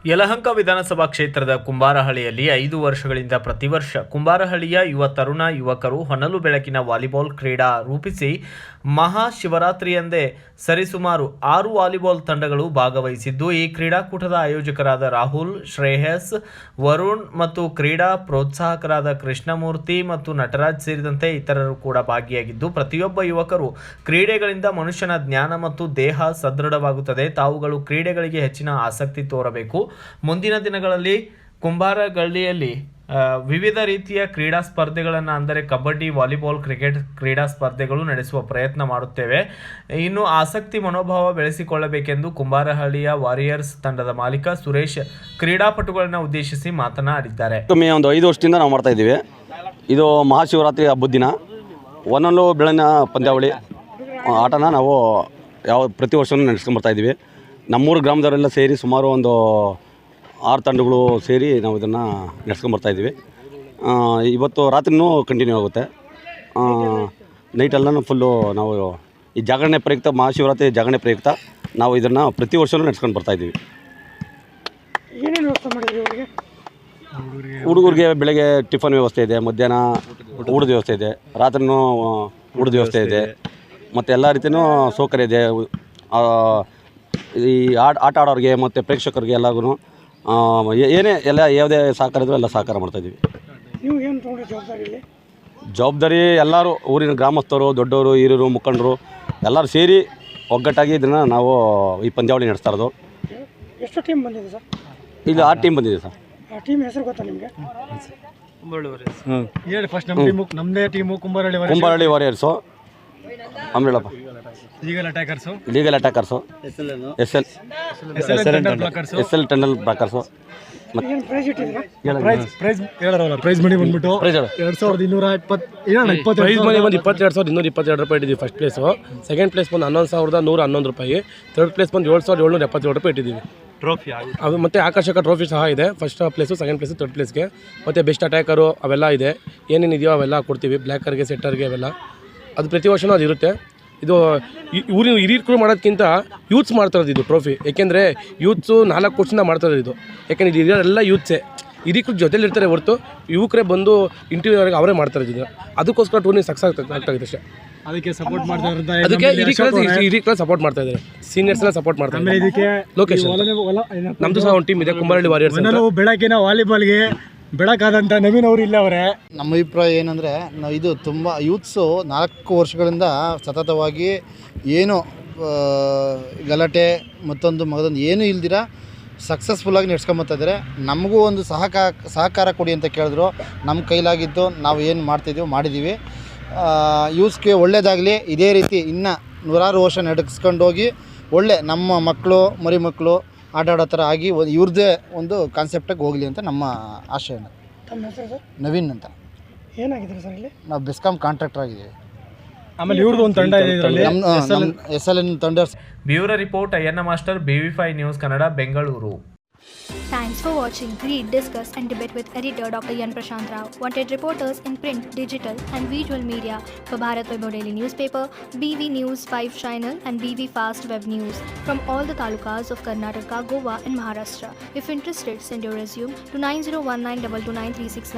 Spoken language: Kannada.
ಯಲಹಂಕ ವಿಧಾನಸಭಾ ಕ್ಷೇತ್ರದ ಕುಂಬಾರಹಳ್ಳಿಯಲ್ಲಿ 5 ವರ್ಷಗಳಿಂದ ಪ್ರತಿ ವರ್ಷ ಕುಂಬಾರಹಳ್ಳಿಯ ಯುವಕರು ಹೊನಲು ಬೆಳಕಿನ ವಾಲಿಬಾಲ್ ಕ್ರೀಡಾ ರೂಪಿಸಿ ಮಹಾಶಿವರಾತ್ರಿಯಂದೇ ಸರಿಸುಮಾರು 6 ವಾಲಿಬಾಲ್ ತಂಡಗಳು ಭಾಗವಹಿಸಿದ್ದು, ಈ ಕ್ರೀಡಾಕೂಟದ ಆಯೋಜಕರಾದ ರಾಹುಲ್, ಶ್ರೇಯಸ್, ವರುಣ್ ಮತ್ತು ಕ್ರೀಡಾ ಪ್ರೋತ್ಸಾಹಕರಾದ ಕೃಷ್ಣಮೂರ್ತಿ ಮತ್ತು ನಟರಾಜ್ ಸೇರಿದಂತೆ ಇತರರು ಕೂಡ ಭಾಗಿಯಾಗಿದ್ದು, ಪ್ರತಿಯೊಬ್ಬ ಯುವಕರು ಕ್ರೀಡೆಗಳಿಂದ ಮನುಷ್ಯನ ಜ್ಞಾನ ಮತ್ತು ದೇಹ ಸದೃಢವಾಗುತ್ತದೆ. ತಾವುಗಳು ಕ್ರೀಡೆಗಳಿಗೆ ಹೆಚ್ಚಿನ ಆಸಕ್ತಿ ತೋರಬೇಕು. ಮುಂದಿನ ದಿನಗಳಲ್ಲಿ ಕುಂಬಾರಗಳ್ಳಿಯಲ್ಲಿ ವಿವಿಧ ರೀತಿಯ ಕ್ರೀಡಾ ಸ್ಪರ್ಧೆಗಳನ್ನು, ಅಂದರೆ ಕಬಡ್ಡಿ, ವಾಲಿಬಾಲ್, ಕ್ರಿಕೆಟ್ ಕ್ರೀಡಾ ಸ್ಪರ್ಧೆಗಳು ನಡೆಸುವ ಪ್ರಯತ್ನ ಮಾಡುತ್ತೇವೆ. ಇನ್ನು ಆಸಕ್ತಿ ಮನೋಭಾವ ಬೆಳೆಸಿಕೊಳ್ಳಬೇಕೆಂದು ಕುಂಬಾರಹಳ್ಳಿಯ ವಾರಿಯರ್ಸ್ ತಂಡದ ಮಾಲೀಕ ಸುರೇಶ್ ಕ್ರೀಡಾಪಟುಗಳನ್ನು ಉದ್ದೇಶಿಸಿ ಮಾತನಾಡಿದ್ದಾರೆ. ಒಂದು 5 ವರ್ಷದಿಂದ ನಾವು ಮಾಡ್ತಾ ಇದ್ದೀವಿ. ಇದು ಮಹಾಶಿವರಾತ್ರಿ ಹಬ್ಬದ ದಿನ ಒಂದೊಂದು ಬೆಳಗಿನ ಪಂದ್ಯಾವಳಿ ಆಟನ ನಾವು ಪ್ರತಿ ವರ್ಷವೂ ನಡೆಸ್ಕೊಂಡು ಬರ್ತಾ ಇದ್ದೀವಿ. ನಮ್ಮೂರು ಗ್ರಾಮದವರೆಲ್ಲ ಸೇರಿ ಸುಮಾರು ಒಂದು 6 ತಂಡಗಳು ಸೇರಿ ನಾವು ಇದನ್ನು ನಡೆಸ್ಕೊಂಬರ್ತಾಯಿದ್ದೀವಿ. ಇವತ್ತು ರಾತ್ರಿನೂ ಕಂಟಿನ್ಯೂ ಆಗುತ್ತೆ. ನೈಟೆಲ್ಲನೂ ಫುಲ್ಲು ನಾವು ಈ ಜಾಗರಣೆ ಪ್ರಯುಕ್ತ, ಮಹಾಶಿವರಾತ್ರಿ ಜಾಗರಣೆ ಪ್ರಯುಕ್ತ ನಾವು ಇದನ್ನು ಪ್ರತಿ ವರ್ಷವೂ ನಡೆಸ್ಕೊಂಡು ಬರ್ತಾಯಿದ್ದೀವಿ. ಹುಡುಗರಿಗೆ ಬೆಳಗ್ಗೆ ಟಿಫನ್ ವ್ಯವಸ್ಥೆ ಇದೆ, ಮಧ್ಯಾಹ್ನ ಊಟದ ವ್ಯವಸ್ಥೆ ಇದೆ, ರಾತ್ರಿನೂ ಊಟದ ವ್ಯವಸ್ಥೆ ಇದೆ, ಮತ್ತು ಎಲ್ಲ ರೀತಿಯೂ ಸೌಕರ್ಯ ಇದೆ. ಈ ಆಟ ಆಡೋರಿಗೆ ಮತ್ತು ಪ್ರೇಕ್ಷಕರಿಗೆ ಎಲ್ಲರಿಗೂ ಯಾವುದೇ ಸಹಕಾರ ಇದ್ದರೂ ಎಲ್ಲ ಸಹಕಾರ ಮಾಡ್ತಾಯಿದ್ದೀವಿ. ಜವಾಬ್ದಾರಿ ಎಲ್ಲರೂ, ಊರಿನ ಗ್ರಾಮಸ್ಥರು, ದೊಡ್ಡವರು, ಹಿರಿಯರು, ಮುಖಂಡರು ಎಲ್ಲರೂ ಸೇರಿ ಒಗ್ಗಟ್ಟಾಗಿ ಇದನ್ನು ನಾವು ಈ ಪಂದ್ಯಾವಳಿ ನಡೆಸ್ತಾ ಇರೋದು. ಎಷ್ಟು ಟೀಮ್ ಬಂದಿದೆ ಸರ್? ಇಲ್ಲಿ 6 ಟೀಮ್ ಬಂದಿದೆ ಸರ್. ಆ ಟೀಮ್ ಹೆಸರು ಗೊತ್ತಾ ನಿಮಗೆ? ಹೇಳಿ ಫಸ್ಟ್. ನಮ್ಮ ಟೀಮು, ನಮ್ಮದೇ ಟೀಮು ಕುಂಬಾರಹಳ್ಳಿ ವಾರಿಯರ್ಸು. ಆಮೇಲೆ ಹೇಳಪ್ಪ. ಲೀಗಲ್ ಅಟ್ಯಾಕರ್ಸು, ಎಸ್ ಎಲ್ ಟೆಂಡಲ್ ಬ್ಲಾಕರ್ಸು. ಪ್ರೈಸ್ ಮನಿ ಬಂದ್ಬಿಟ್ಟು 22,222 ರೂಪಾಯಿ ಇಟ್ಟಿದ್ದೀವಿ. First place. ಸೆಕೆಂಡ್ ಪ್ಲೇಸ್ ಬಂದು 11,111 ರೂಪಾಯಿ. ಥರ್ಡ್ ಪ್ಲೇಸ್ ಬಂದು 7,777 ರೂಪಾಯಿ ಇಟ್ಟಿದ್ದೀವಿ. ಟ್ರೋಫಿ ಅದು ಮತ್ತು ಆಕರ್ಷಕ ಟ್ರೋಫಿ ಸಹ ಇದೆ. First place, second place, third ಪ್ಲೇಸ್ಗೆ. ಮತ್ತು ಬೆಸ್ಟ್ ಅಟ್ಯಾಕರು ಅವೆಲ್ಲ ಇದೆ. ಏನೇನಿದೆಯೋ ಅವೆಲ್ಲ ಕೊಡ್ತೀವಿ. ಬ್ಲ್ಯಾಕರ್ಗೆ, ಸೆಟ್ಟರ್ಗೆ ಅವೆಲ್ಲ ಅದು ಪ್ರತಿ ವರ್ಷವೂ ಅದು ಇರುತ್ತೆ. ಇದು ಊರಿನ ಹಿರಿಯರು ಮಾಡೋದಕ್ಕಿಂತ ಯೂತ್ಸ್ ಮಾಡ್ತಾಯಿರೋದು ಇದು ಟ್ರೋಫಿ. ಏಕೆಂದರೆ ಯೂತ್ಸು 4 ವರ್ಷದಿಂದ ಮಾಡ್ತಾಯಿರೋದು ಇದು. ಯಾಕೆಂದರೆ ಇದು ಹಿರಿಯರೆಲ್ಲ ಯೂತ್ಸೇ. ಹಿರಿಯರು ಜೊತೆಲಿ ಇರ್ತಾರೆ ಹೊರತು ಯುವಕರೇ ಬಂದು ಇಂಟರ್ವ್ಯೂವರೆಗೆ ಅವರೇ ಮಾಡ್ತಾರೆ ಇದು. ಅದಕ್ಕೋಸ್ಕರ ಟೂರ್ನಿ ಸಕ್ಸಸ್ ಆಗ್ತಾಗಿದೆ ಅಷ್ಟೇ. ಅದಕ್ಕೆ ಸಪೋರ್ಟ್ ಮಾಡ್ತಾ ಇದ್ದಾರೆ. ಅದಕ್ಕೆ ಹಿರಿಯರು ಸಪೋರ್ಟ್ ಮಾಡ್ತಾ ಇದ್ದಾರೆ, ಸೀನಿಯರ್ಸ್ ಎಲ್ಲ ಸಪೋರ್ಟ್ ಮಾಡ್ತಾ ಇದ್ದಾರೆ. ಇದಕ್ಕೆ ಲೊಕೇಶನ್ ನಮ್ಮದು ಸಹ ಒಂದು ಟೀಮ್ ಇದೆ, ಕುಂಬಾರಹಳ್ಳಿ ವಾರಿಯರ್ಸ್. ಬೆಳಕಿನ ವಾಲಿಬಾಲ್ಗೆ ಬೆಳಕಾದಂಥ ನವೀನ್ ಅವರು ಇಲ್ಲ ಅವರೇ. ನಮ್ಮ ಅಭಿಪ್ರಾಯ ಏನಂದರೆ, ನಾವು ಇದು ತುಂಬ ಯೂತ್ಸು 4 ವರ್ಷಗಳಿಂದ ಸತತವಾಗಿ ಏನು ಗಲಾಟೆ ಮತ್ತೊಂದು ಏನೂ ಇಲ್ದಿರ ಸಕ್ಸಸ್ಫುಲ್ಲಾಗಿ ನಡೆಸ್ಕೊಂಬರ್ತಾಯಿದ್ದಾರೆ. ನಮಗೂ ಒಂದು ಸಹಕಾರ ಕೊಡಿ ಅಂತ ಕೇಳಿದ್ರು. ನಮ್ಮ ಕೈಲಾಗಿದ್ದು ನಾವು ಏನು ಮಾಡ್ತಿದ್ದೀವಿ ಮಾಡಿದ್ದೀವಿ. ಯೂತ್ಸ್ಗೆ ಒಳ್ಳೆಯದಾಗಲಿ, ಇದೇ ರೀತಿ ಇನ್ನೂ 100 ವರ್ಷ ನಡೆಸ್ಕೊಂಡೋಗಿ ಒಳ್ಳೆ ನಮ್ಮ ಮಕ್ಕಳು, ಮರಿ ಮಕ್ಕಳು ಆಟ ಆಡೋ ಥರ ಆಗಿ ಇವ್ರದ್ದೇ ಒಂದು ಕಾನ್ಸೆಪ್ಟಾಗಿ ಹೋಗಲಿ ಅಂತ ನಮ್ಮ ಆಶಯ. ತಮ್ಮ ಹೆಸರು ಸರ್? ನವೀನ್ ಅಂತ. ಏನಾಗಿದ್ದೀರಿ ಸರ್ ಇಲ್ಲಿ? ನಾವು ಬೆಸ್ಕಾಂ ಕಾಂಟ್ರಾಕ್ಟರ್ ಆಗಿದ್ದೀವಿ. ಆಮೇಲೆ ಇವ್ರದ್ದು ಒಂದು ತಂಡ ಇದೆ ಇದರಲ್ಲಿ, SLN ತಂಡ. Bureau report Ayyanna master, BV5 news Kannada, Bengaluru. Thanks for watching. Read, discuss and debate with editor Dr. Yan Prashant Rao. Wanted reporters in print, digital and visual media for Bharat Vaibhav Daily Newspaper, BV News 5 Channel and BV Fast Web News from all the talukas of Karnataka, Goa and Maharashtra. If interested, send your resume to 9019229369.